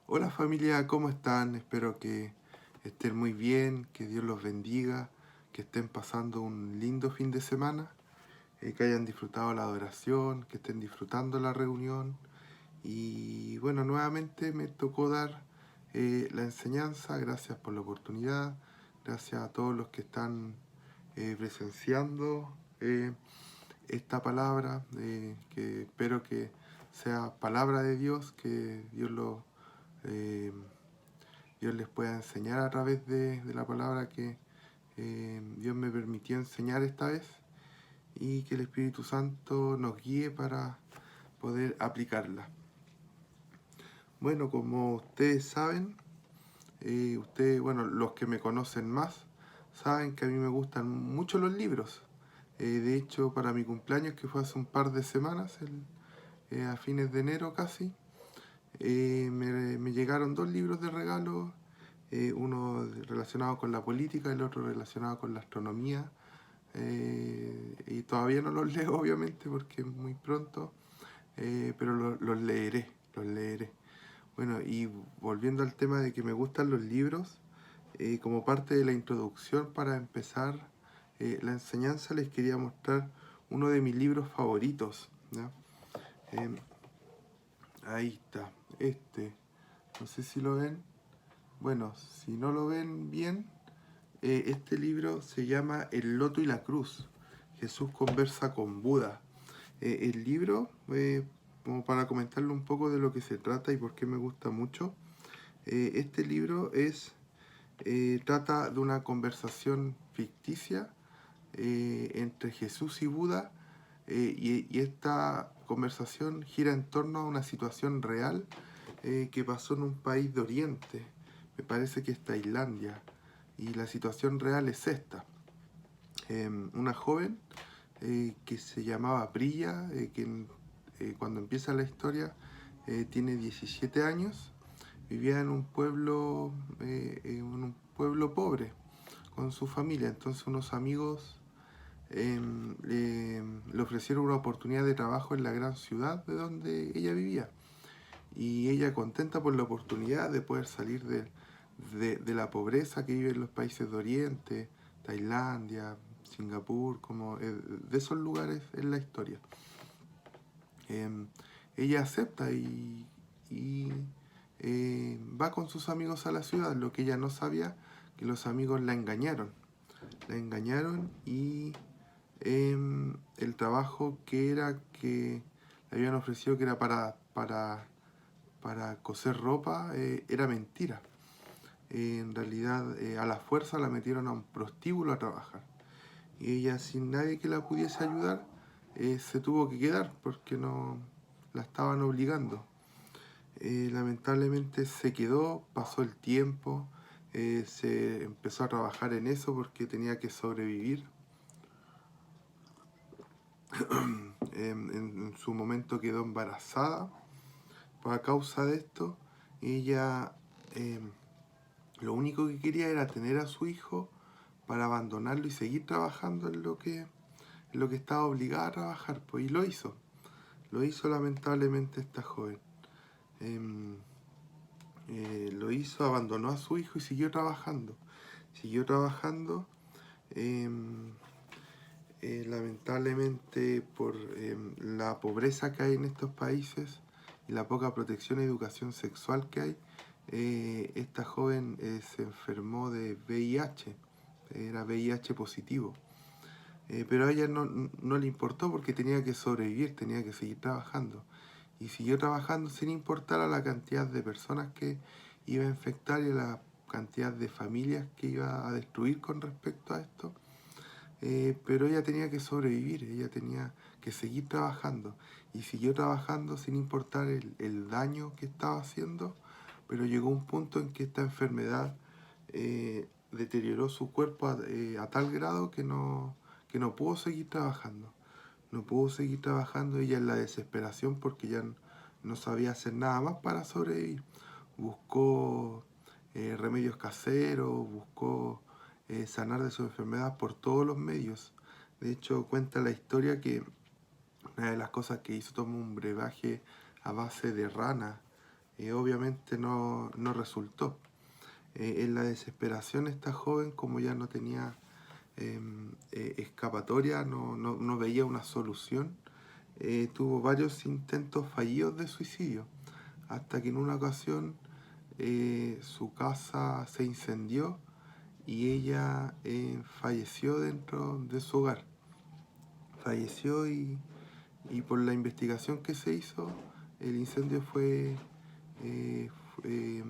Hola familia, ¿cómo están? Espero que estén muy bien, que Dios los bendiga, que estén pasando un lindo fin de semana, que hayan disfrutado la adoración, que estén disfrutando la reunión. Y bueno, nuevamente me tocó dar la enseñanza, gracias por la oportunidad, gracias a todos los que están presenciando esta palabra, que espero que sea palabra de Dios, que eh, Dios les pueda enseñar a través de la palabra que Dios me permitió enseñar esta vez y que el Espíritu Santo nos guíe para poder aplicarla. Bueno, como ustedes saben, bueno, los que me conocen más, saben que a mí me gustan mucho los libros. De hecho, para mi cumpleaños, que fue hace un par de semanas, a fines de enero casi, me llegaron dos libros de regalo, uno relacionado con la política, el otro relacionado con la astronomía. Y todavía no los leo, obviamente, porque es muy pronto, pero los leeré, los leeré. Bueno, y volviendo al tema de que me gustan los libros, como parte de la introducción para empezar la enseñanza, les quería mostrar uno de mis libros favoritos, ¿ya? Eh, Ahí está, no sé si lo ven. Bueno, si no lo ven bien, este libro se llama El Loto y la Cruz. Jesús conversa con Buda. El libro, como para comentarle un poco de lo que se trata y por qué me gusta mucho, este libro trata de una conversación ficticia entre Jesús y Buda, y esta conversación gira en torno a una situación real que pasó en un país de Oriente. Me parece que es Tailandia. Y la situación real es esta. Una joven que se llamaba Priya, cuando empieza la historia tiene 17 años, vivía en un pueblo pobre con su familia. Entonces unos amigos le ofrecieron una oportunidad de trabajo en la gran ciudad de donde ella vivía. Y ella, contenta por la oportunidad de poder salir de la pobreza que vive en los países de Oriente, Tailandia, Singapur, como de esos lugares en la historia. Eh, Ella acepta y va con sus amigos a la ciudad. Lo que ella no sabía, que los amigos la engañaron. La engañaron y el trabajo que le habían ofrecido, que era para coser ropa, era mentira. En realidad, a la fuerza la metieron a un prostíbulo a trabajar. Y ella, sin nadie que la pudiese ayudar, se tuvo que quedar porque no la estaban obligando. Lamentablemente se quedó, pasó el tiempo, se empezó a trabajar en eso porque tenía que sobrevivir. En su momento quedó embarazada. Pues a causa de esto, ella eh, lo único que quería era tener a su hijo para abandonarlo y seguir trabajando en lo que estaba obligada a trabajar. Pues, y lo hizo. Lo hizo lamentablemente esta joven. Em, lo hizo, abandonó a su hijo y siguió trabajando. Siguió trabajando. em, Lamentablemente, por la pobreza que hay en estos países y la poca protección y educación sexual que hay, esta joven se enfermó de VIH. Era VIH positivo. Pero a ella no le importó porque tenía que sobrevivir, tenía que seguir trabajando. Y siguió trabajando sin importar a la cantidad de personas que iba a infectar y a la cantidad de familias que iba a destruir con respecto a esto. Pero ella tenía que sobrevivir, ella tenía que seguir trabajando. Y siguió trabajando sin importar el daño que estaba haciendo, pero llegó un punto en que esta enfermedad deterioró su cuerpo a tal grado que no pudo seguir trabajando. No pudo seguir trabajando, ella, en la desesperación, porque ya no sabía hacer nada más para sobrevivir. Buscó remedios caseros, buscó sanar de su enfermedad por todos los medios. De hecho, cuenta la historia que una de las cosas que hizo, tomó un brebaje a base de rana, obviamente no resultó. En la desesperación esta joven, como ya no tenía escapatoria, no veía una solución, tuvo varios intentos fallidos de suicidio, hasta que en una ocasión su casa se incendió y ella falleció dentro de su hogar. Falleció y por la investigación que se hizo, el incendio eh, fue,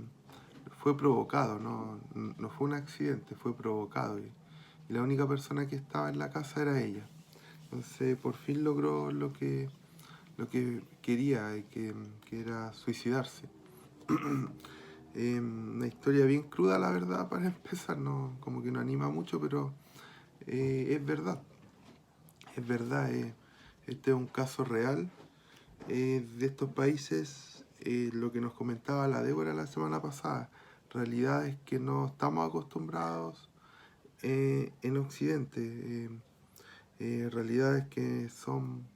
fue provocado, no fue un accidente, fue provocado. Y la única persona que estaba en la casa era ella. Entonces por fin logró lo que quería, que era suicidarse. Una historia bien cruda, la verdad, para empezar, no, como que no anima mucho, pero es verdad, es verdad. Este es un caso real de estos países, lo que nos comentaba la Débora la semana pasada. Realidad es que no estamos acostumbrados en Occidente, realidades que son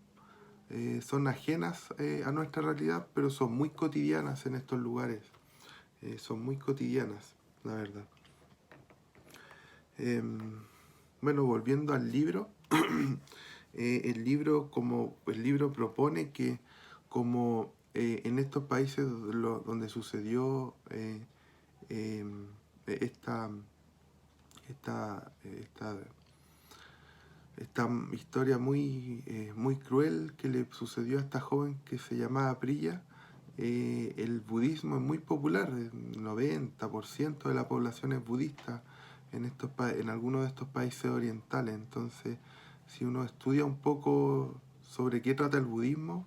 ajenas a nuestra realidad, pero son muy cotidianas en estos lugares. Son muy cotidianas, la verdad. Bueno, volviendo al libro, el libro propone que como en estos países donde sucedió eh, esta, esta esta historia muy cruel que le sucedió a esta joven que se llamaba Priya. El budismo es muy popular, el 90% de la población es budista en algunos de estos países orientales. Entonces, si uno estudia un poco sobre qué trata el budismo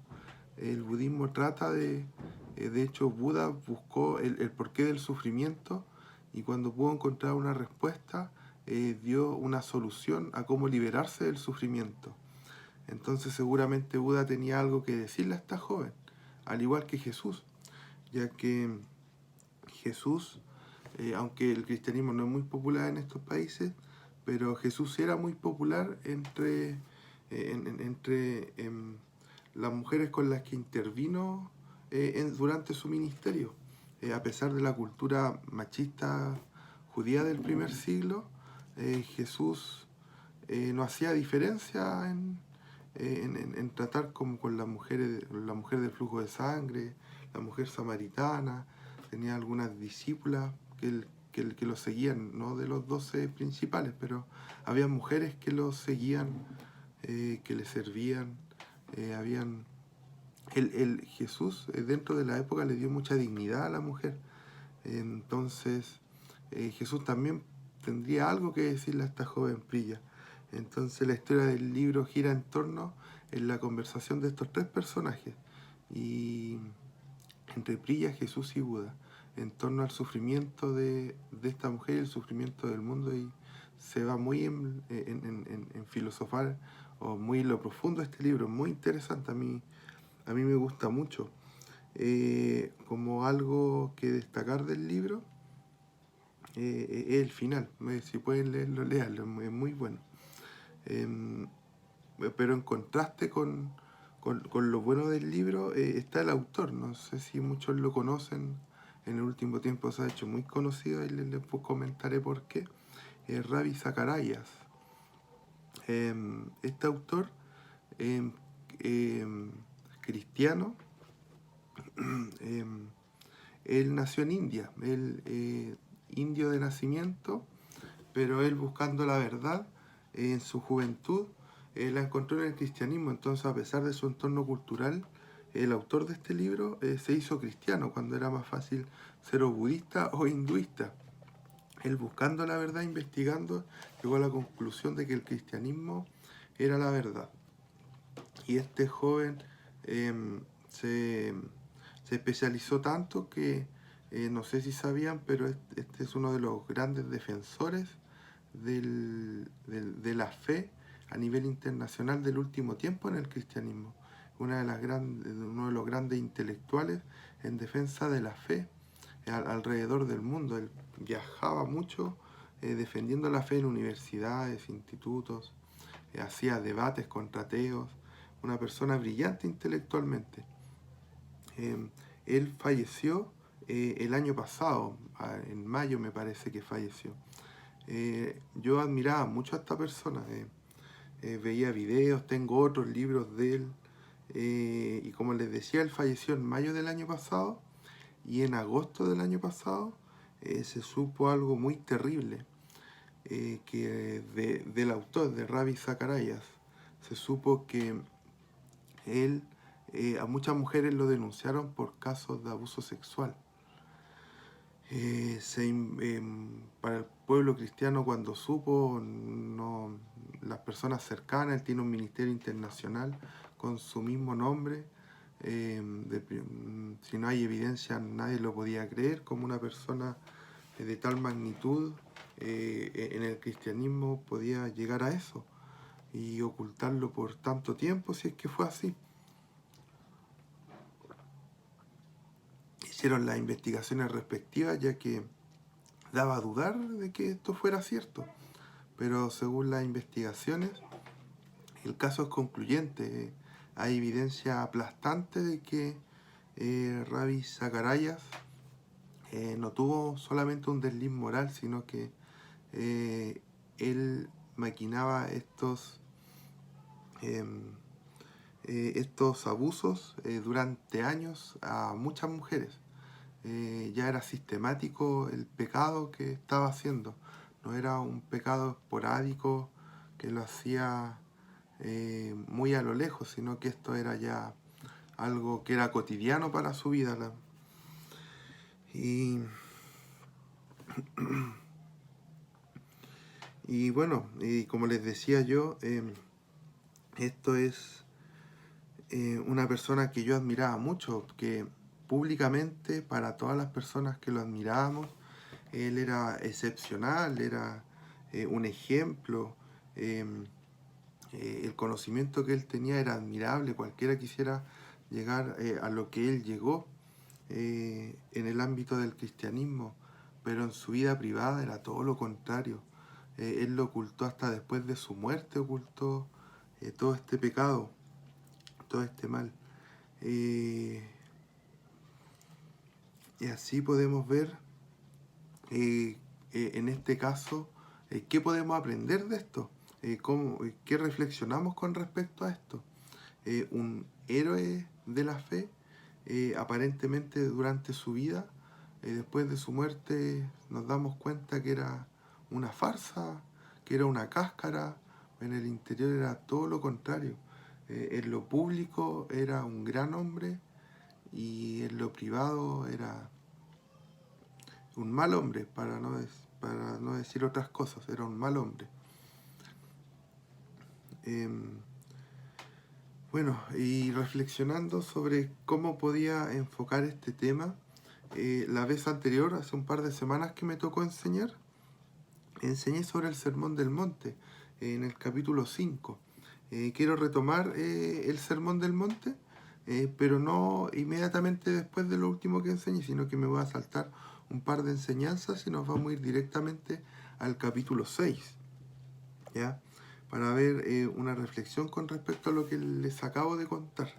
trata de hecho, Buda buscó el porqué del sufrimiento y cuando pudo encontrar una respuesta, dio una solución a cómo liberarse del sufrimiento. Entonces seguramente Buda tenía algo que decirle a esta joven, al igual que Jesús, ya que Jesús, aunque el cristianismo no es muy popular en estos países, pero Jesús era muy popular entre las mujeres con las que intervino durante su ministerio. A pesar de la cultura machista judía del primer siglo, Jesús no hacía diferencia en tratar como con las mujeres, la mujer del flujo de sangre, la mujer samaritana. Tenía algunas discípulas que lo seguían, no de los 12 principales, pero había mujeres que lo seguían, que le servían. Habían el Jesús dentro de la época le dio mucha dignidad a la mujer. Entonces Jesús también tendría algo que decirle a esta joven Priya. Entonces la historia del libro gira en torno en la conversación de estos tres personajes, y entre Priya, Jesús y Buda, en torno al sufrimiento de esta mujer y el sufrimiento del mundo, y se va muy en filosofar o muy en lo profundo este libro. Muy interesante, a mí me gusta mucho. Como algo que destacar del libro, es el final. Si pueden leerlo, léanlo, es muy bueno. Em, pero en contraste con lo bueno del libro está el autor. No sé si muchos lo conocen, en el último tiempo se ha hecho muy conocido y les comentaré por qué. Ravi Zacharias. Este autor em, em, cristiano, em, él nació en India, él indio de nacimiento, pero él buscando la verdad en su juventud la encontró en el cristianismo. Entonces, a pesar de su entorno cultural, el autor de este libro se hizo cristiano cuando era más fácil ser o budista o hinduista. Él buscando la verdad, investigando, llegó a la conclusión de que el cristianismo era la verdad. Y este joven eh, se, se especializó tanto que no sé si sabían, pero este es uno de los grandes defensores de la fe a nivel internacional del último tiempo en el cristianismo. Uno de los grandes intelectuales en defensa de la fe alrededor del mundo. Él viajaba mucho defendiendo la fe en universidades, institutos, hacía debates contra ateos, una persona brillante intelectualmente. Él falleció el año pasado, en mayo me parece que falleció. Yo admiraba mucho a esta persona, veía videos, tengo otros libros de él, y como les decía, él falleció en mayo del año pasado, y en agosto del año pasado se supo algo muy terrible, del autor, de Ravi Zacharias. Se supo que él, a muchas mujeres lo denunciaron por casos de abuso sexual. Para el pueblo cristiano, cuando supo, no, las personas cercanas, él tiene un ministerio internacional con su mismo nombre. Si no hay evidencia, nadie lo podía creer, como una persona de tal magnitud en el cristianismo podía llegar a eso y ocultarlo por tanto tiempo, si es que fue así. Hicieron las investigaciones respectivas, ya que daba a dudar de que esto fuera cierto, pero según las investigaciones el caso es concluyente. Hay evidencia aplastante de que Ravi Zacharias no tuvo solamente un desliz moral, sino que él maquinaba estos abusos durante años a muchas mujeres. Ya era sistemático el pecado que estaba haciendo. No era un pecado esporádico que lo hacía muy a lo lejos, sino que esto era ya algo que era cotidiano para su vida. Y, y bueno, y como les decía yo, esto es una persona que yo admiraba mucho, que públicamente para todas las personas que lo admirábamos, él era excepcional, era un ejemplo. El conocimiento que él tenía era admirable, cualquiera quisiera llegar a lo que él llegó en el ámbito del cristianismo, pero en su vida privada era todo lo contrario. Él lo ocultó hasta después de su muerte, ocultó todo este pecado, todo este mal. Y así podemos ver en este caso qué podemos aprender de esto, qué reflexionamos con respecto a esto. Un héroe de la fe, aparentemente durante su vida, después de su muerte nos damos cuenta que era una farsa, que era una cáscara. En el interior era todo lo contrario. En lo público era un gran hombre y en lo privado era un mal hombre, para no decir otras cosas, era un mal hombre. Bueno, y reflexionando sobre cómo podía enfocar este tema, la vez anterior, hace un par de semanas que me tocó enseñé sobre el Sermón del Monte, en el capítulo 5. Quiero retomar el Sermón del Monte, pero no inmediatamente después de lo último que enseñé, sino que me voy a saltar un par de enseñanzas y nos vamos a ir directamente al capítulo 6, ¿ya? Para ver una reflexión con respecto a lo que les acabo de contar.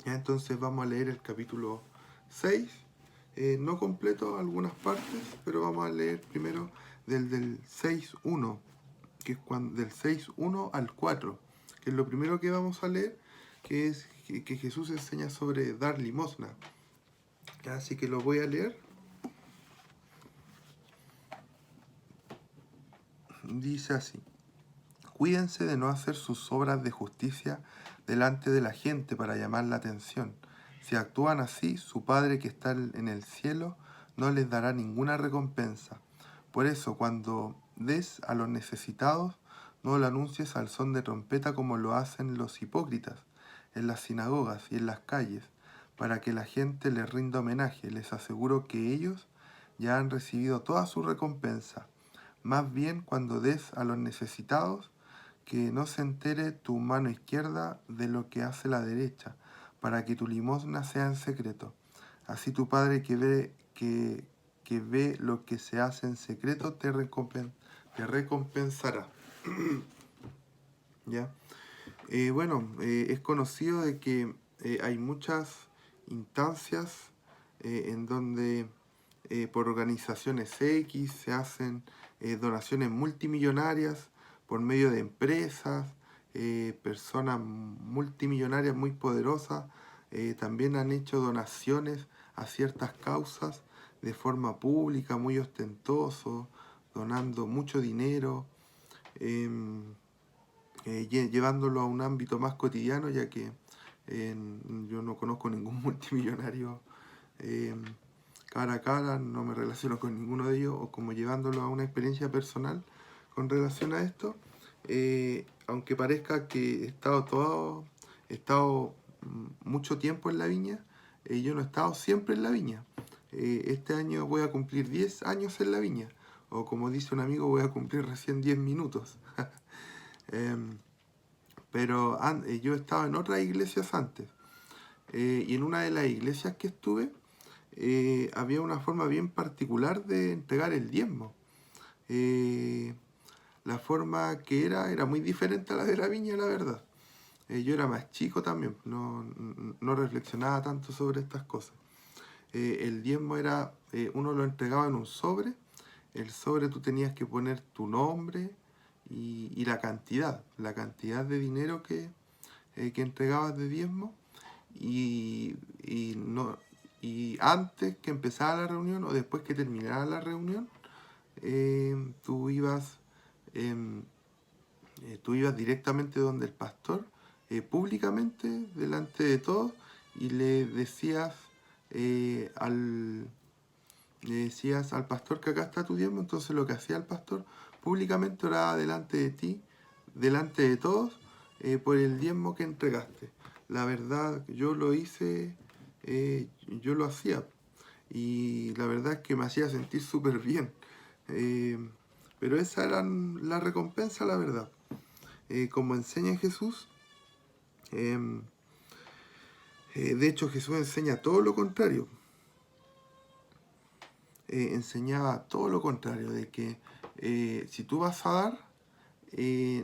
¿Ya? Entonces vamos a leer el capítulo 6, no completo algunas partes, pero vamos a leer primero del 6.1, que es del 6.1 al 4, que es lo primero que vamos a leer, que es que Jesús enseña sobre dar limosna. ¿Ya? Así que lo voy a leer. Dice así: cuídense de no hacer sus obras de justicia delante de la gente para llamar la atención. Si actúan así, su Padre que está en el cielo no les dará ninguna recompensa. Por eso, cuando des a los necesitados, no lo anuncies al son de trompeta como lo hacen los hipócritas en las sinagogas y en las calles, para que la gente les rinda homenaje. Les aseguro que ellos ya han recibido toda su recompensa. Más bien, cuando des a los necesitados, que no se entere tu mano izquierda de lo que hace la derecha, para que tu limosna sea en secreto. Así tu Padre que ve lo que se hace en secreto te recompensará. ¿Ya? Es conocido de que hay muchas instancias en donde por organizaciones X se hacen donaciones multimillonarias por medio de empresas, personas multimillonarias muy poderosas también han hecho donaciones a ciertas causas de forma pública, muy ostentoso, donando mucho dinero, em, llevándolo a un ámbito más cotidiano, ya que yo no conozco ningún multimillonario em, cara a cara, no me relaciono con ninguno de ellos, o como llevándolo a una experiencia personal con relación a esto, aunque parezca que he estado mucho tiempo en la viña, yo no he estado siempre en la viña. Este año voy a cumplir 10 años en la viña, o como dice un amigo, voy a cumplir recién 10 minutos. Em, pero yo he estado en otras iglesias antes, y en una de las iglesias que estuve, había una forma bien particular de entregar el diezmo. Eh, la forma que era muy diferente a la de la viña, la verdad. Yo era más chico también, no reflexionaba tanto sobre estas cosas. El diezmo era, uno lo entregaba en un sobre, el sobre tú tenías que poner tu nombre y la cantidad de dinero que entregabas de diezmo no, y antes que empezara la reunión o después que terminara la reunión, tú ibas em, tú ibas directamente donde el pastor, públicamente, delante de todos, y eh, al, le decías al pastor que acá está tu diezmo. Entonces lo que hacía el pastor, públicamente oraba delante de ti, delante de todos, por el diezmo que entregaste. La verdad, yo lo hice, yo lo hacía, y la verdad es que me hacía sentir súper bien. Eh, pero esa era la recompensa, la verdad. Como enseña Jesús, em, de hecho Jesús enseña todo lo contrario. Enseñaba todo lo contrario, de que si tú vas a dar,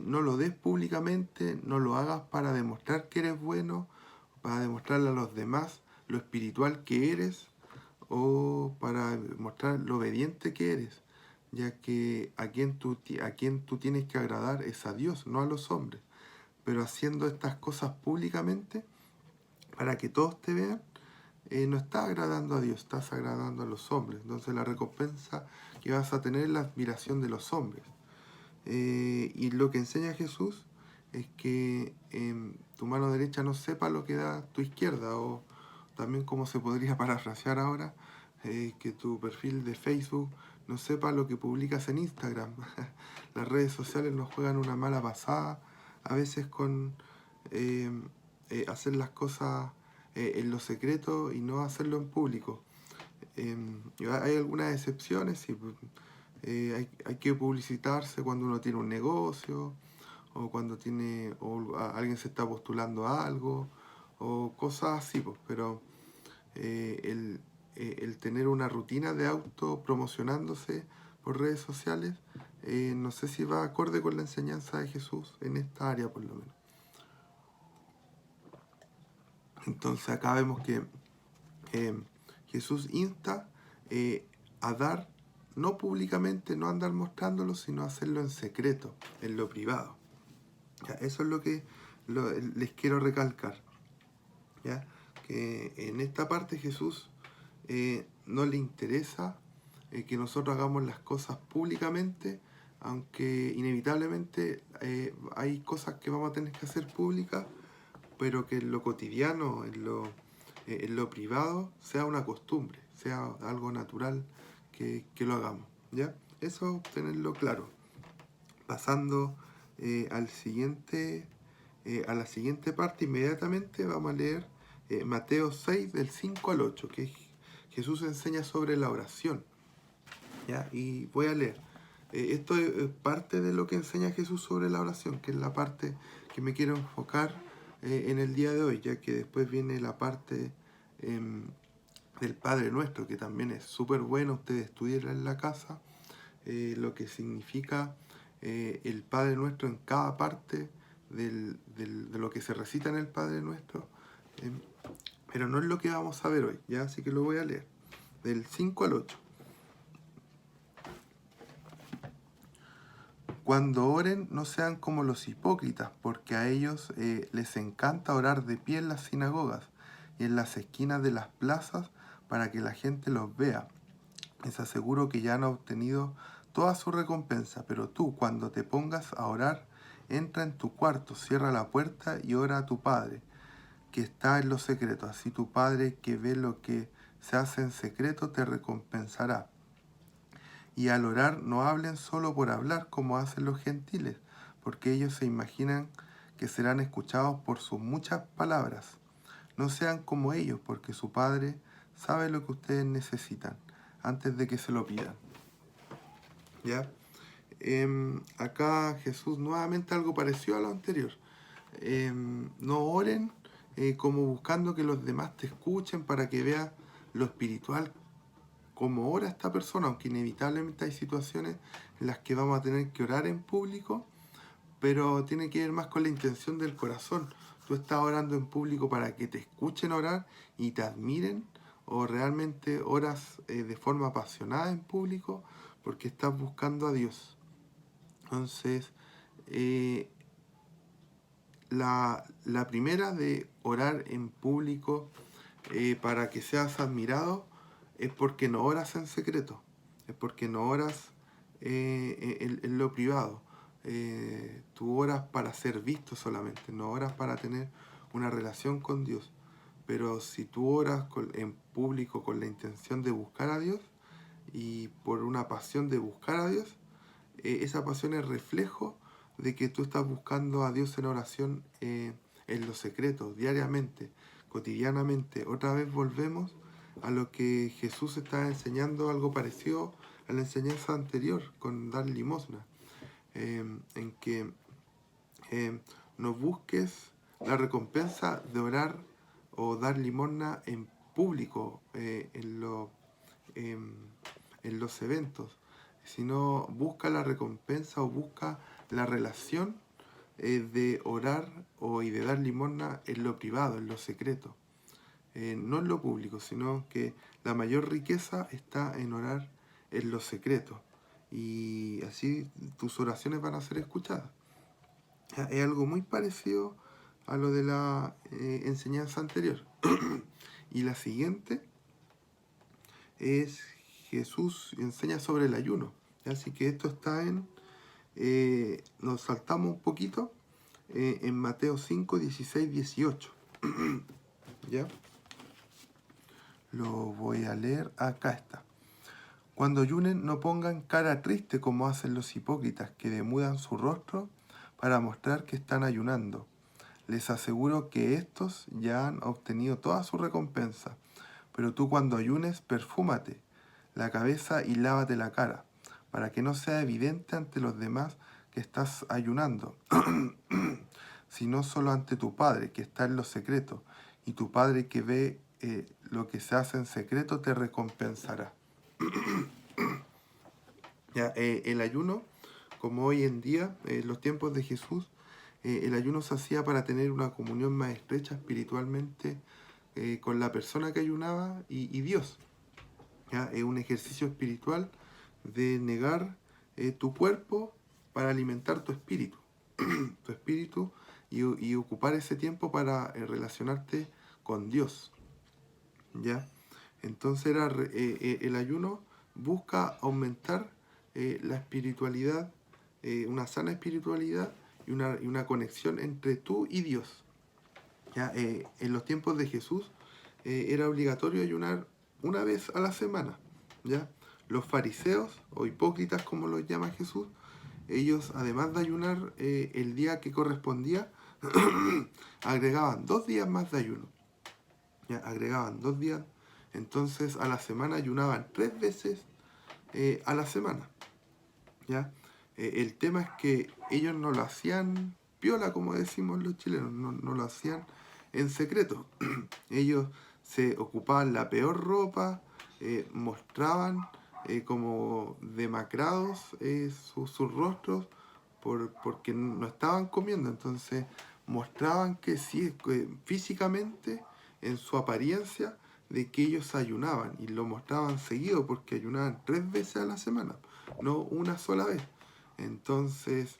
no lo des públicamente, no lo hagas para demostrar que eres bueno, para demostrarle a los demás lo espiritual que eres, o para mostrar lo obediente que eres, ya que a quien tú tienes que agradar es a Dios, no a los hombres. Pero haciendo estas cosas públicamente, para que todos te vean, no estás agradando a Dios, estás agradando a los hombres. Entonces la recompensa que vas a tener es la admiración de los hombres. Y lo que enseña Jesús es que tu mano derecha no sepa lo que da tu izquierda, o también como se podría parafrasear ahora, que tu perfil de Facebook no sepa lo que publicas en Instagram. Las redes sociales nos juegan una mala pasada, a veces con eh, hacer las cosas en lo secreto y no hacerlo en público. Hay algunas excepciones, sí, hay que publicitarse cuando uno tiene un negocio, o cuando alguien se está postulando a algo, o cosas así, pues, pero el tener una rutina de auto promocionándose por redes sociales, no sé si va acorde con la enseñanza de Jesús en esta área, por lo menos. Entonces acá vemos que Jesús insta a dar, no públicamente, no andar mostrándolo, sino hacerlo en secreto, en lo privado. ¿Ya? Eso es lo que les quiero recalcar. ¿Ya? Que en esta parte Jesús no le interesa que nosotros hagamos las cosas públicamente, aunque inevitablemente hay cosas que vamos a tener que hacer públicas, pero que en lo cotidiano, en lo privado, sea una costumbre, sea algo natural que lo hagamos. ¿Ya? Eso tenerlo claro. Pasando a la siguiente parte, inmediatamente vamos a leer Mateo 6, del 5 al 8, que Jesús enseña sobre la oración. ¿Ya? Y voy a leer. Esto es parte de lo que enseña Jesús sobre la oración, que es la parte que me quiero enfocar en el día de hoy, ya que después viene la parte del Padre Nuestro, que también es súper bueno ustedes estudiarla en la casa, lo que significa el Padre Nuestro en cada parte de lo que se recita en el Padre Nuestro. Pero no es lo que vamos a ver hoy, ¿ya? Así que lo voy a leer. Del 5 al 8. Cuando oren, no sean como los hipócritas, porque a ellos les encanta orar de pie en las sinagogas y en las esquinas de las plazas para que la gente los vea. Les aseguro que ya han obtenido toda su recompensa, pero tú, cuando te pongas a orar, entra en tu cuarto, cierra la puerta y ora a tu Padre, que está en lo secreto. Así tu Padre, que ve lo que se hace en secreto, te recompensará. Y al orar no hablen solo por hablar como hacen los gentiles, porque ellos se imaginan que serán escuchados por sus muchas palabras. No sean como ellos, porque su Padre sabe lo que ustedes necesitan antes de que se lo pidan. ¿Ya? Acá Jesús nuevamente algo parecido a lo anterior. No oren como buscando que los demás te escuchen para que veas lo espiritual como ora esta persona, aunque inevitablemente hay situaciones en las que vamos a tener que orar en público, pero tiene que ver más con la intención del corazón. Tú estás orando en público para que te escuchen orar y te admiren, o realmente oras de forma apasionada en público porque estás buscando a Dios. Entonces, eh, la primera de orar en público para que seas admirado es porque no oras en secreto, es porque no oras en lo privado. Tú oras para ser visto solamente, no oras para tener una relación con Dios. Pero si tú oras en público con la intención de buscar a Dios y por una pasión de buscar a Dios, esa pasión es reflejo de que tú estás buscando a Dios en oración en los secretos, diariamente, cotidianamente. Otra vez volvemos a lo que Jesús estaba enseñando, algo parecido a la enseñanza anterior con dar limosna, en que no busques la recompensa de orar o dar limosna en público, em, en los eventos, sino busca la recompensa o busca la relación de orar y de dar limosna en lo privado, en lo secreto. No en lo público, sino que la mayor riqueza está en orar en lo secreto. Y así tus oraciones van a ser escuchadas. Es algo muy parecido a lo de la enseñanza anterior. Y la siguiente es Jesús enseña sobre el ayuno. Así que esto está nos saltamos un poquito en Mateo 5, 16, 18. ¿Ya? Lo voy a leer. Acá está. Cuando ayunen, no pongan cara triste como hacen los hipócritas, que demudan su rostro para mostrar que están ayunando. Les aseguro que estos ya han obtenido toda su recompensa. Pero tú, cuando ayunes, perfúmate la cabeza y lávate la cara, para que no sea evidente ante los demás que estás ayunando, sino solo ante tu Padre, que está en lo secreto, y tu Padre, que ve lo que se hace en secreto, te recompensará. Ya, el ayuno, como hoy en día, en los tiempos de Jesús, el ayuno se hacía para tener una comunión más estrecha espiritualmente con la persona que ayunaba y Dios. ¿Ya? Es un ejercicio espiritual de negar tu cuerpo para alimentar tu espíritu. Tu espíritu y ocupar ese tiempo para relacionarte con Dios. ¿Ya? Entonces el ayuno busca aumentar la espiritualidad, una sana espiritualidad y una conexión entre tú y Dios. ¿Ya? En los tiempos de Jesús era obligatorio ayunar una vez a la semana. ¿Ya? Los fariseos o hipócritas, como los llama Jesús, ellos, además de ayunar el día que correspondía, agregaban 2 días más de ayuno. ¿Ya? Agregaban 2 días. Entonces a la semana ayunaban 3 veces a la semana. ¿Ya? El tema es que ellos no lo hacían piola, como decimos los chilenos, no lo hacían en secreto. Ellos se ocupaban la peor ropa, mostraban como demacrados sus rostros porque no estaban comiendo. Entonces mostraban que sí, que físicamente en su apariencia de que ellos ayunaban y lo mostraban seguido porque ayunaban 3 veces a la semana, no una sola vez. Entonces,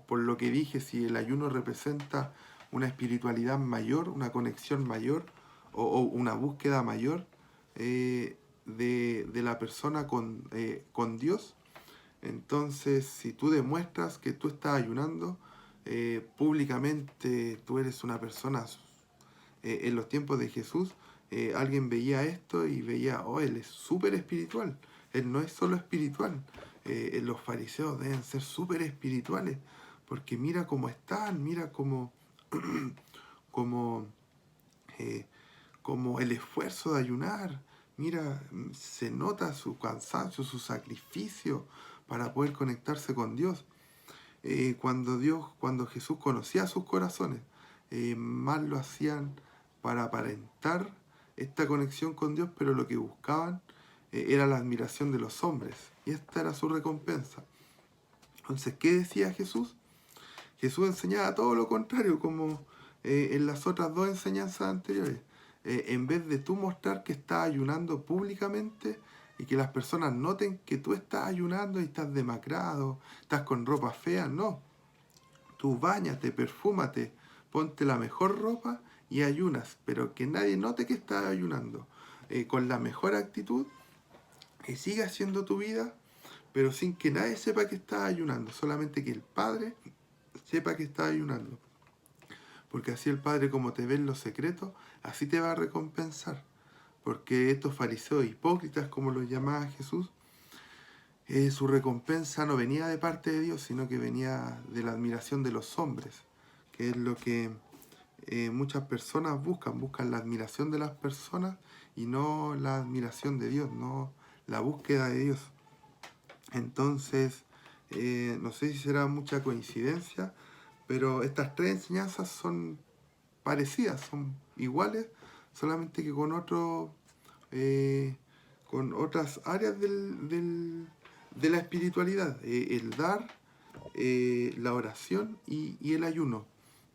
por lo que dije, si el ayuno representa una espiritualidad mayor, una conexión mayor o una búsqueda mayor de la persona con Dios, entonces si tú demuestras que tú estás ayunando, públicamente tú eres una persona. En los tiempos de Jesús, alguien veía esto y veía, oh, él es súper espiritual. Él no es solo espiritual. Los fariseos deben ser súper espirituales, porque mira cómo están, mira cómo, cómo, eh, como el esfuerzo de ayunar. Mira, se nota su cansancio, su sacrificio para poder conectarse con Dios. Cuando Jesús conocía sus corazones, más lo hacían para aparentar esta conexión con Dios, pero lo que buscaban era la admiración de los hombres, y esta era su recompensa. Entonces, ¿qué decía Jesús? Jesús enseñaba todo lo contrario, como en las otras dos enseñanzas anteriores. En vez de tú mostrar que estás ayunando públicamente y que las personas noten que tú estás ayunando y estás demacrado, estás con ropa fea, no. Tú báñate, perfúmate, ponte la mejor ropa y ayunas, pero que nadie note que estás ayunando. Con la mejor actitud, sigue haciendo tu vida, pero sin que nadie sepa que estás ayunando, solamente que el Padre sepa que estás ayunando. Porque así el Padre, como te ve en los secretos, así te va a recompensar. Porque estos fariseos hipócritas, como los llamaba Jesús, su recompensa no venía de parte de Dios, sino que venía de la admiración de los hombres, que es lo que muchas personas buscan la admiración de las personas y no la admiración de Dios, no la búsqueda de Dios. Entonces, no sé si será mucha coincidencia, pero estas tres enseñanzas son parecidas, son iguales, solamente que con otras áreas de la espiritualidad, el dar, la oración y el ayuno.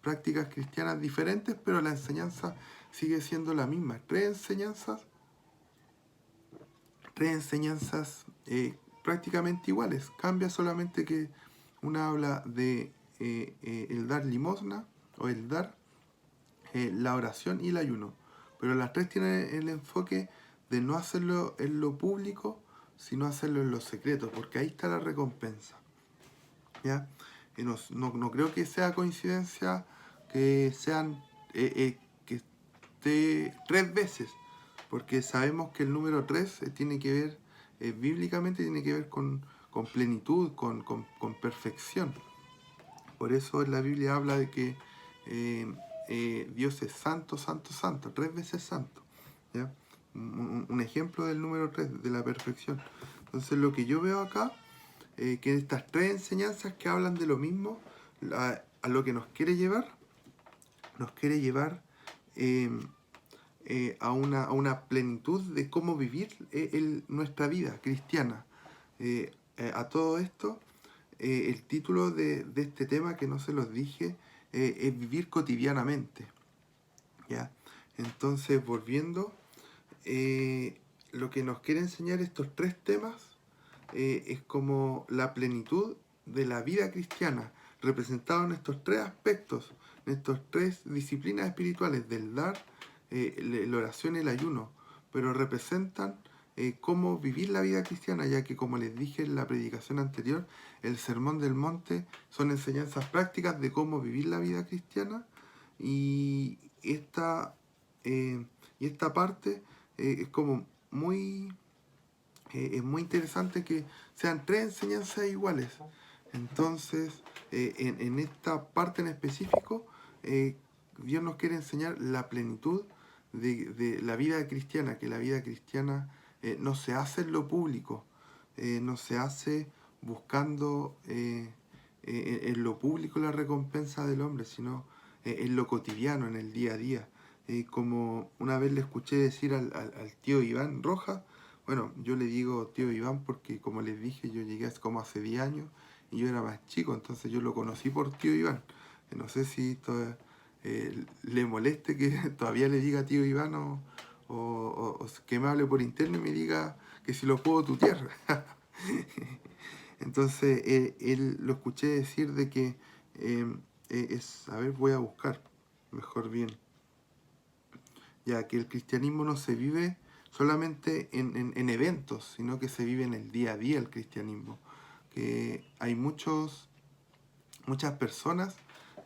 Prácticas cristianas diferentes, pero la enseñanza sigue siendo la misma. Tres enseñanzas prácticamente iguales. Cambia solamente que una habla de el dar limosna o el dar, la oración y el ayuno. Pero las tres tienen el enfoque de no hacerlo en lo público, sino hacerlo en lo secreto, porque ahí está la recompensa. ¿Ya? Y no creo que sea coincidencia que sean que esté 3 veces, porque sabemos que el número 3 tiene que ver, bíblicamente tiene que ver con plenitud, con perfección. Por eso en la Biblia habla de que Dios es santo, santo, santo, 3 veces santo. ¿Ya? Un ejemplo del número 3 de la perfección. Entonces lo que yo veo acá, que estas tres enseñanzas que hablan de lo mismo, a lo que nos quiere llevar eh, a una plenitud de cómo vivir nuestra vida cristiana. A todo esto, el título de este tema, que no se los dije, es vivir cotidianamente. ¿Ya? Entonces, volviendo, lo que nos quiere enseñar estos tres temas es como la plenitud de la vida cristiana, representado en estos tres aspectos, en estas tres disciplinas espirituales del dar, la oración y el ayuno, pero representan cómo vivir la vida cristiana, ya que, como les dije en la predicación anterior, el Sermón del Monte son enseñanzas prácticas de cómo vivir la vida cristiana, y esta parte es como es muy interesante que sean tres enseñanzas iguales. Entonces, en esta parte en específico, Dios nos quiere enseñar la plenitud de la vida cristiana, que la vida cristiana no se hace en lo público, no se hace buscando en lo público la recompensa del hombre, sino en lo cotidiano, en el día a día. Como una vez le escuché decir al tío Iván Rojas, bueno, yo le digo tío Iván porque, como les dije, yo llegué como hace 10 años y yo era más chico, entonces yo lo conocí por tío Iván. No sé si le moleste que todavía le diga tío Iván o que me hable por interno y me diga que si lo puedo tutear. Entonces, él lo escuché decir de que a ver, voy a buscar mejor bien, ya que el cristianismo no se vive solamente en eventos, sino que se vive en el día a día el cristianismo. Que hay muchas personas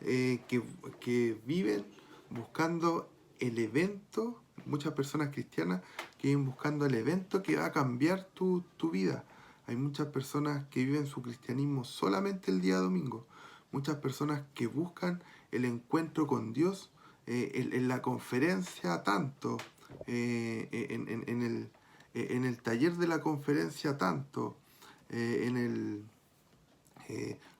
que viven buscando el evento, muchas personas cristianas que viven buscando el evento que va a cambiar tu vida. Hay muchas personas que viven su cristianismo solamente el día domingo. Muchas personas que buscan el encuentro con Dios en la conferencia tanto, en el taller de la conferencia tanto, en el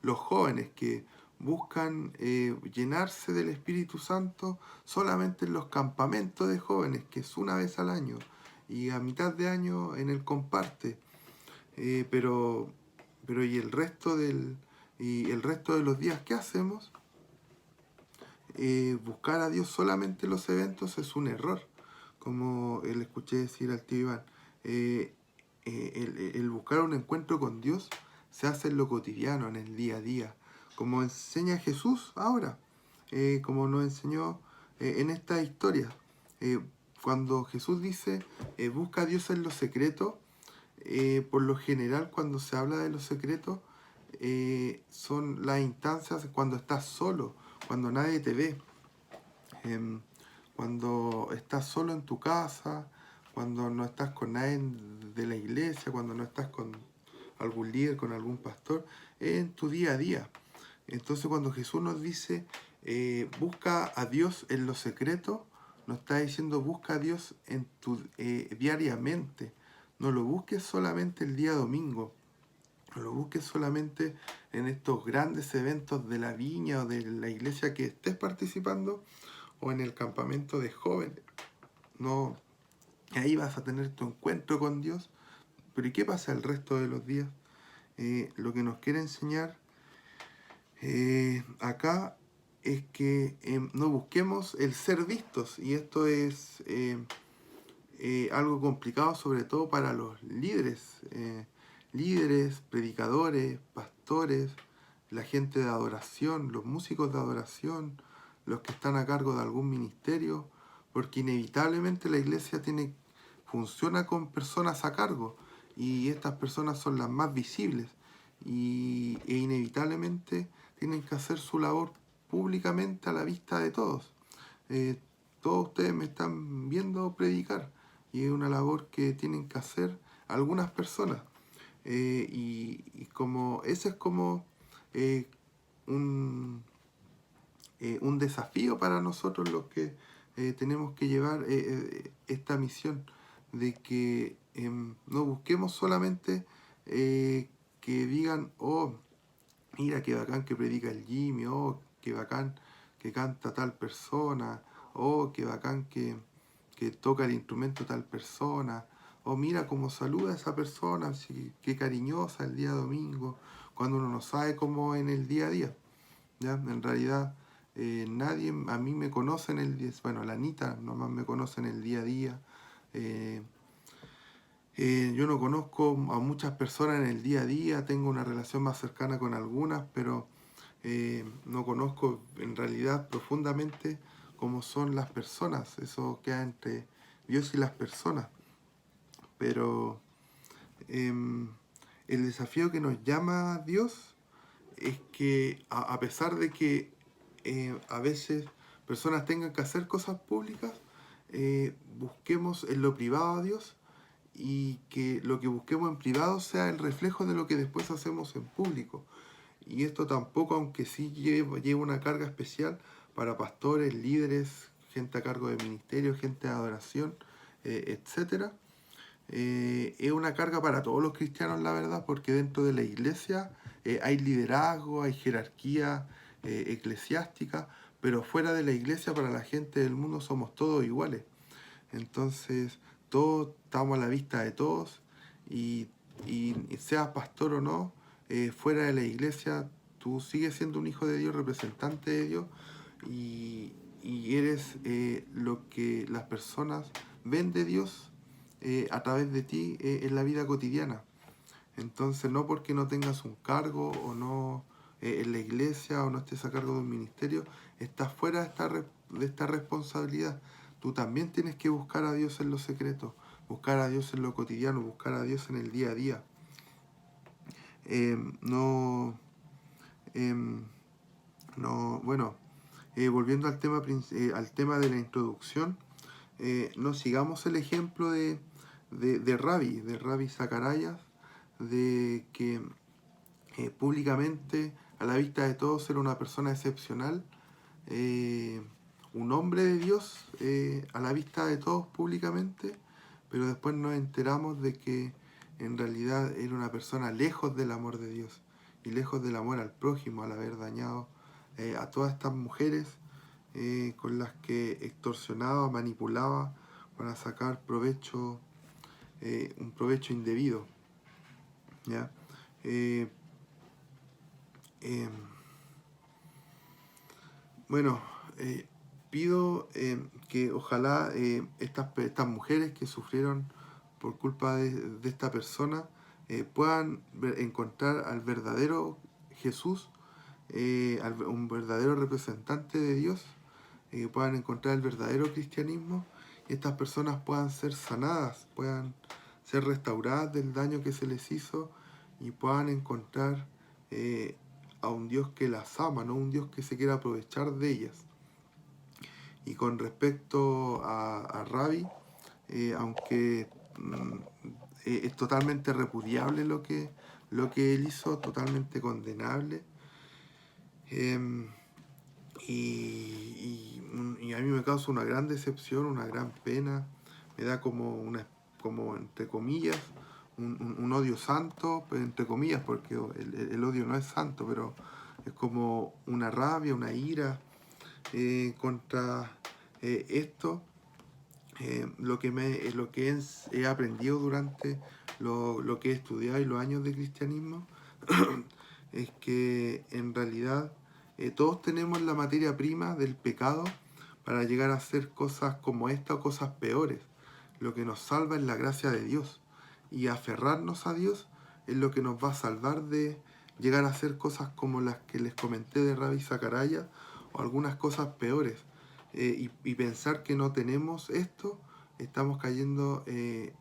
los jóvenes que buscan llenarse del Espíritu Santo solamente en los campamentos de jóvenes, que es una vez al año, y a mitad de año en el comparte, eh, pero, pero y el resto de los días, ¿qué hacemos? Buscar a Dios solamente en los eventos es un error, como le escuché decir al tío Iván. Eh, el buscar un encuentro con Dios se hace en lo cotidiano, en el día a día, como enseña Jesús ahora, como nos enseñó en esta historia. Eh, Cuando Jesús dice, busca a Dios en lo secreto, por lo general cuando se habla de lo secreto, son las instancias cuando estás solo, cuando nadie te ve, em, cuando estás solo en tu casa, cuando no estás con nadie de la iglesia, cuando no estás con algún líder, con algún pastor, en tu día a día. Entonces cuando Jesús nos dice, busca a Dios en lo secreto, nos está diciendo, busca a Dios diariamente. No lo busques solamente el día domingo, no lo busques solamente en estos grandes eventos de la viña o de la iglesia que estés participando o en el campamento de jóvenes. No, ahí vas a tener tu encuentro con Dios. Pero ¿y qué pasa el resto de los días? Lo que nos quiere enseñar acá es que no busquemos el ser vistos. Y esto es algo complicado, sobre todo para los líderes, predicadores, pastores, la gente de adoración, los músicos de adoración, los que están a cargo de algún ministerio, porque inevitablemente la iglesia funciona con personas a cargo y estas personas son las más visibles e inevitablemente tienen que hacer su labor públicamente a la vista de todos. Eh, Todos ustedes me están viendo predicar y es una labor que tienen que hacer algunas personas. Y como ese es como eh, un, un desafío para nosotros los que tenemos que llevar esta misión de que no busquemos solamente que digan, oh, mira qué bacán que predica el Jimmy, oh, qué bacán que canta tal persona, oh, qué bacán que toca el instrumento tal persona, oh, mira cómo saluda a esa persona, sí, qué cariñosa el día domingo, cuando uno no sabe cómo en el día a día. ¿Ya? En realidad, nadie a mí me conoce en el día, bueno, la Anita nomás me conoce en el día a día. Eh, yo no conozco a muchas personas en el día a día, tengo una relación más cercana con algunas, pero no conozco en realidad profundamente cómo son las personas. Eso queda entre Dios y las personas. Pero em, el desafío que nos llama Dios es que a pesar de que a veces personas tengan que hacer cosas públicas, busquemos en lo privado a Dios y que lo que busquemos en privado sea el reflejo de lo que después hacemos en público. Y esto tampoco, aunque sí lleva una carga especial para pastores, líderes, gente a cargo de ministerio, gente de adoración, etcétera, es una carga para todos los cristianos, la verdad, porque dentro de la iglesia hay liderazgo, hay jerarquía eclesiástica, pero fuera de la iglesia, para la gente del mundo, somos todos iguales. Entonces, todos estamos a la vista de todos y, y seas pastor o no, fuera de la iglesia, tú sigues siendo un hijo de Dios, representante de Dios, y, y eres lo que las personas ven de Dios a través de ti en la vida cotidiana. Entonces, no porque no tengas un cargo o no en la iglesia o no estés a cargo de un ministerio, estás fuera de esta responsabilidad. Tú también tienes que buscar a Dios en lo secreto, buscar a Dios en lo cotidiano, buscar a Dios en el día a día. No, no, bueno, volviendo al tema de la introducción, no sigamos el ejemplo de Ravi Zacharias, de que públicamente, a la vista de todos, era una persona excepcional, un hombre de Dios a la vista de todos públicamente, pero después nos enteramos de que en realidad era una persona lejos del amor de Dios y lejos del amor al prójimo, al haber dañado a todas estas mujeres con las que extorsionaba, manipulaba para sacar provecho, un provecho indebido. ¿Ya? Eh, eh, bueno, pido que ojalá estas mujeres que sufrieron por culpa de esta persona puedan encontrar al verdadero Jesús, un verdadero representante de Dios, puedan encontrar el verdadero cristianismo y estas personas puedan ser sanadas, puedan ser restauradas del daño que se les hizo y puedan encontrar a un Dios que las ama, no un Dios que se quiera aprovechar de ellas. Y con respecto a Ravi, aunque es totalmente repudiable lo que él hizo, totalmente condenable, y a mí me causa una gran decepción, una gran pena, me da como entre comillas, un odio santo, pues, entre comillas, porque el odio no es santo, pero es como una rabia, una ira contra esto. Lo que he aprendido durante lo que he estudiado y los años de cristianismo es que en realidad todos tenemos la materia prima del pecado para llegar a hacer cosas como esta o cosas peores. Lo que nos salva es la gracia de Dios, y aferrarnos a Dios es lo que nos va a salvar de llegar a hacer cosas como las que les comenté de Ravi Zacharias o algunas cosas peores. Y pensar que no tenemos esto, estamos cayendo en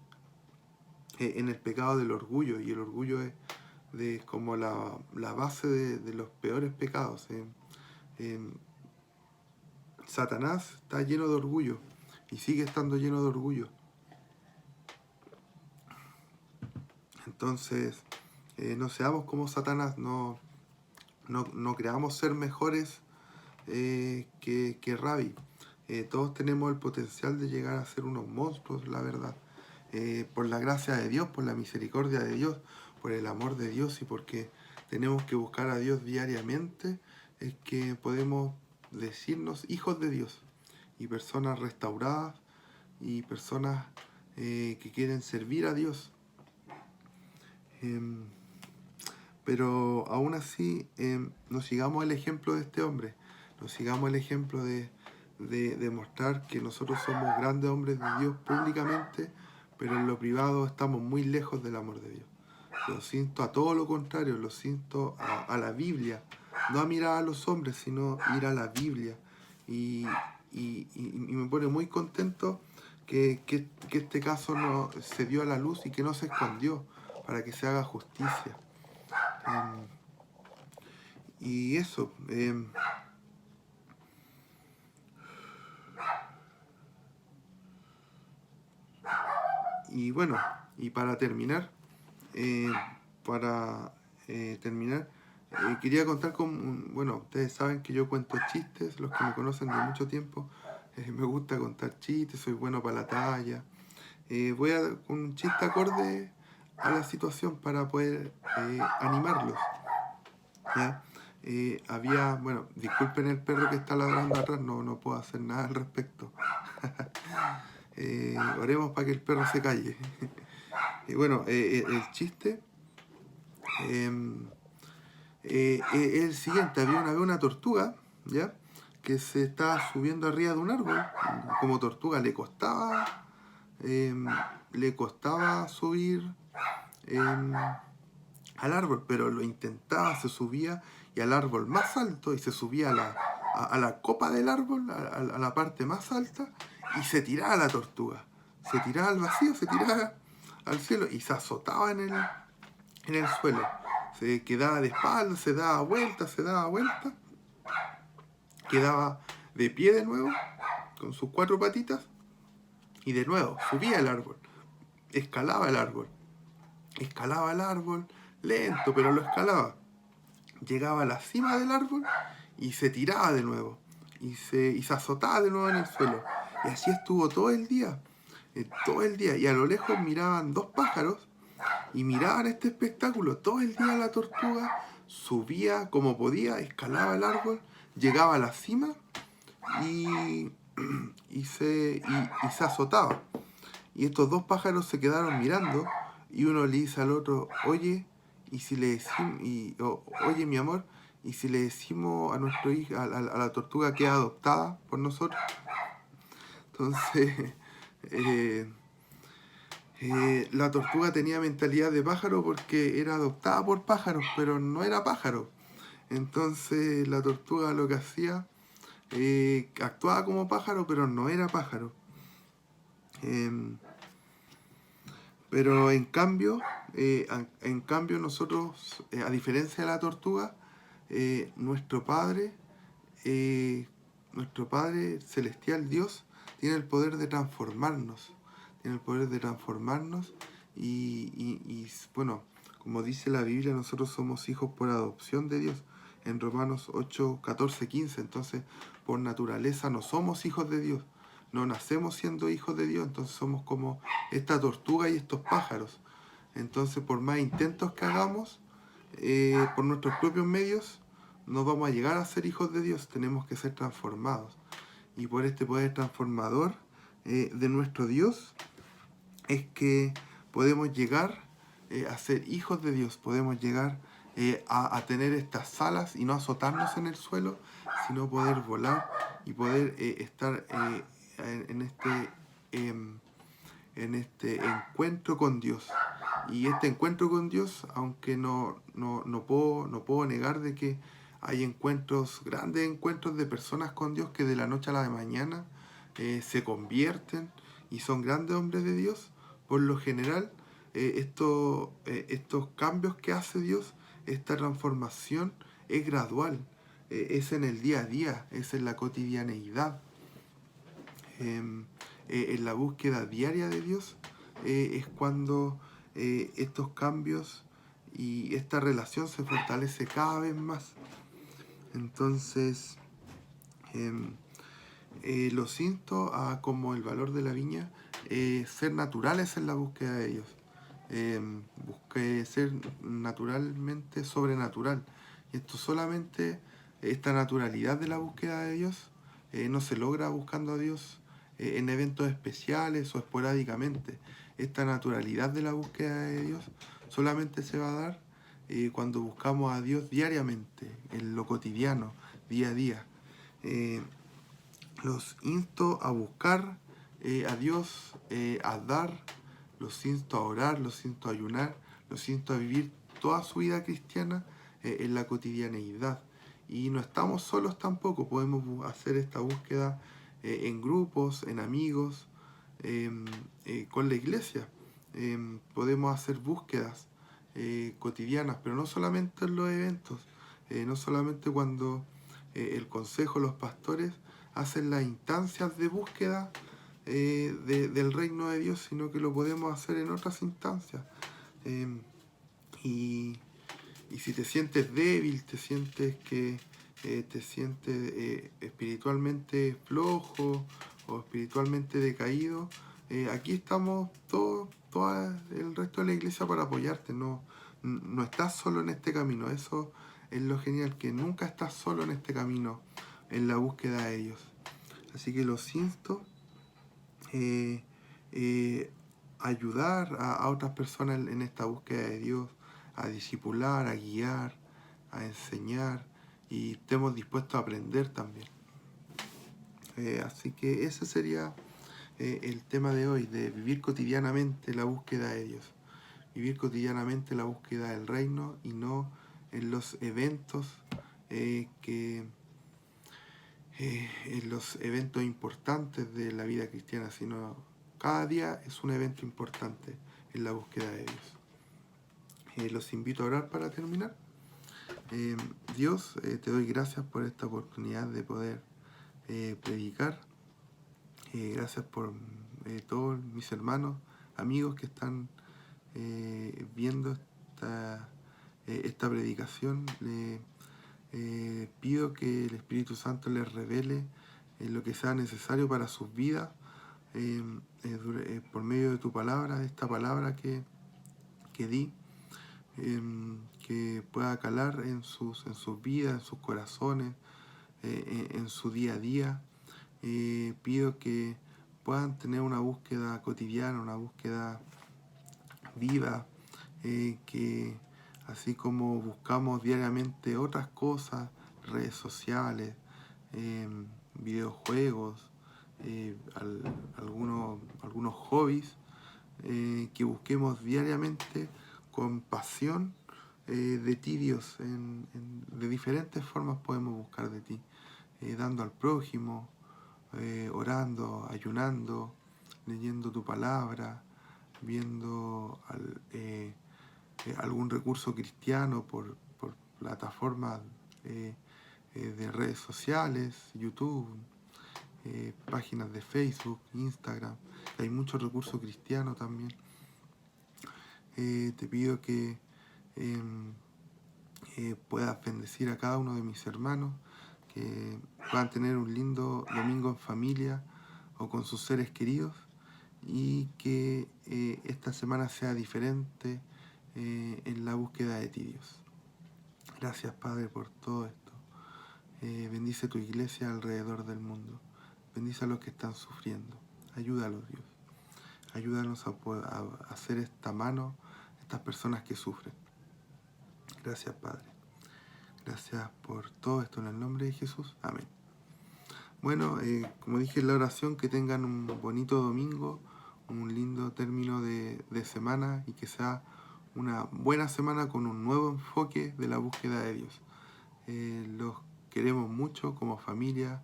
el pecado del orgullo, y el orgullo es como la base de los peores pecados. Satanás está lleno de orgullo y sigue estando lleno de orgullo. Entonces, no seamos como Satanás, no creamos ser mejores que Ravi. Todos tenemos el potencial de llegar a ser unos monstruos, la verdad. Por la gracia de Dios, por la misericordia de Dios, por el amor de Dios y porque tenemos que buscar a Dios diariamente, es que podemos decirnos hijos de Dios y personas restauradas y personas que quieren servir a Dios. Pero aún así, no sigamos el ejemplo de este hombre, no sigamos el ejemplo de demostrar que nosotros somos grandes hombres de Dios públicamente, pero en lo privado estamos muy lejos del amor de Dios. Lo siento a todo lo contrario, lo siento a la Biblia, no a mirar a los hombres, sino ir a la Biblia. Y me pone muy contento que este caso no se dio a la luz y que no se escondió, para que se haga justicia. Y eso, y bueno, y para terminar, quería contar bueno, ustedes saben que yo cuento chistes, los que me conocen de mucho tiempo, me gusta contar chistes, soy bueno para la talla. Voy a dar un chiste acorde a la situación para poder animarlos. ¿Ya? Bueno, disculpen el perro que está ladrando atrás, no puedo hacer nada al respecto. Oremos para que el perro se calle. Bueno, el chiste es el siguiente. Había una vez una tortuga, ¿ya? que se estaba subiendo arriba de un árbol. Como tortuga le costaba subir al árbol, pero lo intentaba, se subía y al árbol más alto y se subía a la copa del árbol, a la parte más alta y se tiraba la tortuga. Se tiraba al vacío, se tiraba al cielo y se azotaba en el suelo. Se quedaba de espaldas, se daba vuelta, quedaba de pie de nuevo con sus 4 patitas y de nuevo subía el árbol, escalaba el árbol, lento, pero lo escalaba. Llegaba a la cima del árbol y se tiraba de nuevo y se azotaba de nuevo en el suelo. Y así estuvo todo el día, y a lo lejos miraban 2 pájaros y miraban este espectáculo. Todo el día la tortuga subía como podía, escalaba el árbol, llegaba a la cima y, se azotaba. Y estos 2 pájaros se quedaron mirando y uno le dice al otro, oye, y si le decimos, oye mi amor, y si le decimos a nuestro hijo, a la tortuga que es adoptada por nosotros. Entonces, la tortuga tenía mentalidad de pájaro porque era adoptada por pájaros, pero no era pájaro. Entonces la tortuga lo que hacía, actuaba como pájaro, pero no era pájaro. Pero en cambio, nosotros, a diferencia de la tortuga, nuestro eh, Padre Celestial, Dios, tiene el poder de transformarnos. Tiene el poder de transformarnos bueno, como dice la Biblia, nosotros somos hijos por adopción de Dios. En Romanos 8, 14, 15. Entonces, por naturaleza no somos hijos de Dios. No nacemos siendo hijos de Dios, entonces somos como esta tortuga y estos pájaros. Entonces, por más intentos que hagamos, por nuestros propios medios, no vamos a llegar a ser hijos de Dios. Tenemos que ser transformados. Y por este poder transformador de nuestro Dios, es que podemos llegar a ser hijos de Dios. Podemos llegar a tener estas alas y no azotarnos en el suelo, sino poder volar y poder estar en este encuentro con Dios. Y este encuentro con Dios, aunque no puedo negar de que hay grandes encuentros de personas con Dios que de la noche a la mañana se convierten y son grandes hombres de Dios. Por lo general, estos cambios que hace Dios, esta transformación es gradual, es en el día a día, es en la cotidianeidad. En la búsqueda diaria de Dios es cuando estos cambios y esta relación se fortalece cada vez más. Entonces, los insto a, como el valor de la viña, ser naturales en la búsqueda de Dios. Ser naturalmente sobrenatural. Y esto solamente, esta naturalidad de la búsqueda de Dios, no se logra buscando a Dios en eventos especiales o esporádicamente. Esta naturalidad de la búsqueda de Dios solamente se va a dar cuando buscamos a Dios diariamente, en lo cotidiano, día a día. Los insto a buscar a Dios, a dar, los insto a orar, los insto a ayunar, los insto a vivir toda su vida cristiana en la cotidianeidad. Y no estamos solos tampoco, podemos hacer esta búsqueda en grupos, en amigos, con la iglesia. Podemos hacer búsquedas cotidianas, pero no solamente en los eventos, no solamente cuando el consejo, los pastores hacen las instancias de búsqueda del reino de Dios, sino que lo podemos hacer en otras instancias. Y si te sientes débil, te sientes espiritualmente flojo o espiritualmente decaído, aquí estamos todo el resto de la iglesia para apoyarte. No estás solo en este camino. Eso es lo genial, que nunca estás solo en este camino, en la búsqueda de Dios. Así que los insto ayudar a otras personas en esta búsqueda de Dios, a discipular, a guiar, a enseñar, y estemos dispuestos a aprender también. Así que ese sería el tema de hoy, de vivir cotidianamente la búsqueda de Dios. Vivir cotidianamente la búsqueda del reino y no en los eventos en los eventos importantes de la vida cristiana, sino cada día es un evento importante en la búsqueda de Dios. Los invito a orar para terminar. Eh, Dios, te doy gracias por esta oportunidad de poder predicar. Gracias por todos mis hermanos, amigos que están viendo esta predicación. Pido que el Espíritu Santo les revele lo que sea necesario para sus vidas por medio de tu palabra, de esta palabra que di, que pueda calar en sus vidas, en sus corazones, en su día a día. Pido que puedan tener una búsqueda cotidiana, una búsqueda viva, que así como buscamos diariamente otras cosas, redes sociales, videojuegos, algunos hobbies, que busquemos diariamente con pasión de ti, Dios. De diferentes formas podemos buscar de ti, dando al prójimo, orando, ayunando, leyendo tu palabra, viendo algún recurso cristiano por plataformas de redes sociales, YouTube, páginas de Facebook, Instagram. Hay mucho recurso cristiano también. Te pido que puedas bendecir a cada uno de mis hermanos, que puedan tener un lindo domingo en familia o con sus seres queridos, y que esta semana sea diferente en la búsqueda de ti, Dios. Gracias, Padre, por todo esto. Bendice tu iglesia alrededor del mundo. Bendice a los que están sufriendo. Ayúdalos, Dios. Ayúdanos a hacer esta mano a estas personas que sufren. Gracias, Padre. Gracias por todo esto en el nombre de Jesús. Amén. Bueno, como dije en la oración, que tengan un bonito domingo, un lindo término de semana, y que sea una buena semana con un nuevo enfoque de la búsqueda de Dios. Los queremos mucho como familia,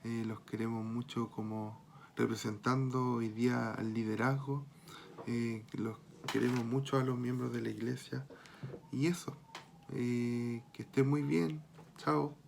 los queremos mucho como representando hoy día al liderazgo, los queremos mucho a los miembros de la iglesia, y eso, que estén muy bien. Chao.